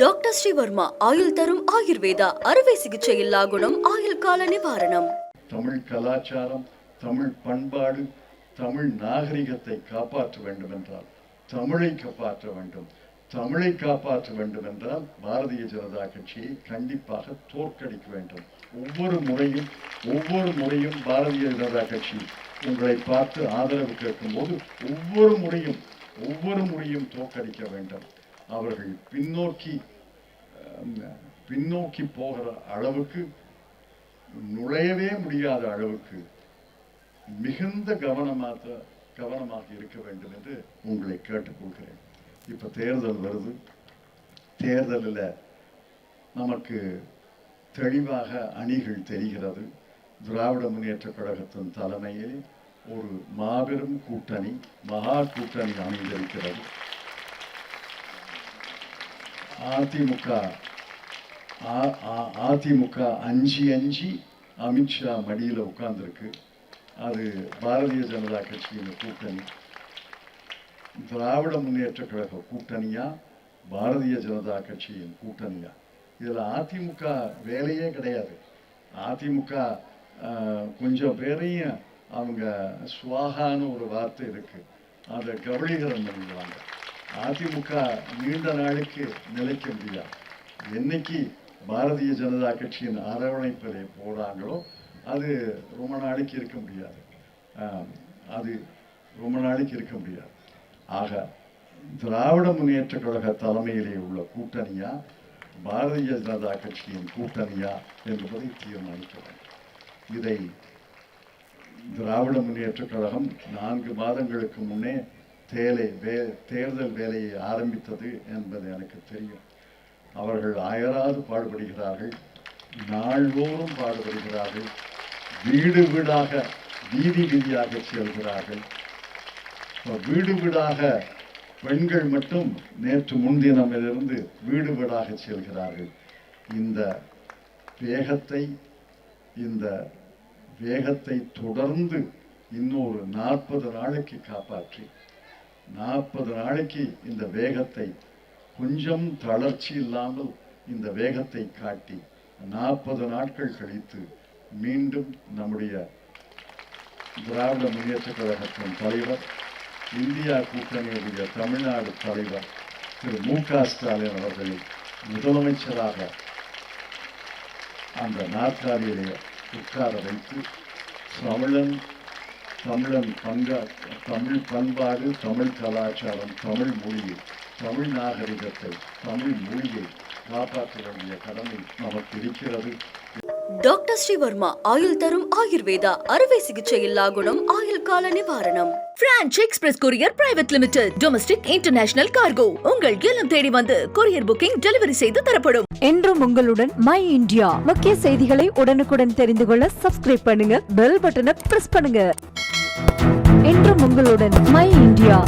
Doctor Sreevarma ஆயுள் தரும் ஆயுர்வேதா அறுவை சிகிச்சை இல்லா குணம் ஆயுள் கால நிவாரணம். தமிழ் கலாச்சாரம், தமிழ் பண்பாடு, தமிழ் நாகரிகத்தை காப்பாற்ற வேண்டும் என்றால் தமிழை காப்பாற்ற வேண்டும். தமிழை காப்பாற்ற வேண்டும் என்றால் பாரதிய ஜனதா கட்சியை கண்டிப்பாக தோற்கடிக்க வேண்டும். ஒவ்வொரு முறையும் பாரதிய ஜனதா கட்சி உங்களை பார்த்து ஆதரவு கேட்கும் போது ஒவ்வொரு முறையும் தோற்கடிக்க வேண்டும். அவர்கள் பின்னோக்கி போகிற அளவுக்கு, நுழையவே முடியாத அளவுக்கு மிகுந்த கவனமாக இருக்க வேண்டும் என்று உங்களை கேட்டுக்கொள்கிறேன். இப்ப தேர்தல் வருது. தேர்தலில் நமக்கு தெளிவாக அணிகள் தெரிகிறது. திராவிட முன்னேற்ற கழகத்தின் தலைமையில் ஒரு மாபெரும் கூட்டணி, மகா கூட்டணி அமைந்திருக்கிறது. அதிமுக அஞ்சி அமித்ஷா மடியில் உட்கார்ந்துருக்கு. அது பாரதிய ஜனதா கட்சியின் கூட்டணி. திராவிட முன்னேற்ற கழக கூட்டணியா, பாரதிய ஜனதா கட்சியின் கூட்டணியா? இதில் அதிமுக வேலையே கிடையாது. அதிமுக கொஞ்சம் பேரையும் அவங்க சுவாகான்னு ஒரு வார்த்தை இருக்கு, அதை கபலீகரம் பண்ணிடுவாங்க. அதிமுக நீண்ட நாளைக்கு நிலைக்க முடியாது. என்னைக்கு பாரதிய ஜனதா கட்சியின் அரவணைப்பிலே போறாங்களோ அது ரொம்ப நாளைக்கு இருக்க முடியாது. ஆக திராவிட முன்னேற்ற கழக தலைமையிலே உள்ள கூட்டணியா, பாரதிய ஜனதா கட்சியின் கூட்டணியா என்பதை தீர்மானிக்க வேண்டும். இதை திராவிட முன்னேற்ற கழகம் 4 மாதங்களுக்கு முன்னே தேர்தல் வேலையை ஆரம்பித்தது என்பது எனக்கு தெரியும். அவர்கள் அயராது பாடுபடுகிறார்கள், நாள்தோறும் பாடுபடுகிறார்கள், வீடு வீடாக வீதியாக செல்கிறார்கள். வீடு வீடாக பெண்கள் மட்டும் நேற்று முன்தினமிலிருந்து வீடு வீடாக செல்கிறார்கள். இந்த வேகத்தை தொடர்ந்து இன்னொரு 40 நாளைக்கு காப்பாற்றி, 40 நாளைக்கு இந்த வேகத்தை கொஞ்சம் தளர்ச்சி இல்லாமல் இந்த வேகத்தை காட்டி 40 நாட்கள் கழித்து மீண்டும் நம்முடைய திராவிட முன்னேற்ற கழகத்தின் தலைவர், இந்தியா கூட்டணியுடைய தமிழ்நாடு தலைவர் திரு மு.க. ஸ்டாலின் அவர்களை முதலமைச்சராக அந்த நாற்காலியிலே உட்கார வைத்து தமிழ் பண்பாடு, தமிழ் கலாச்சாரம், தமிழ் மொழியை, தமிழ் நாகரிகத்தை, தமிழ் மொழியை காப்பாற்ற வேண்டிய கடமை நமக்கு இருக்கிறது. டாக்டர் ஸ்ரீவர்மா ஆயுள் தரும் ஆயுர்வேதா அறுவை சிகிச்சை இல்லா குணம் ஆயுள் கால நிவாரணம். Branch express courier private limited. Domestic international cargo. உங்கள் இல்லம் தேடி வந்து கொரியர் புக்கிங் டெலிவரி செய்து தரப்படும். என்றும் உங்களுடன் மை இந்தியா. முக்கிய செய்திகளை உடனுக்குடன் தெரிந்து கொள்ள சப்ஸ்கிரைப் பண்ணுங்க, பெல் பட்டனை பிரஸ் பண்ணுங்க. என்றும் உங்களுடன் மை இந்தியா.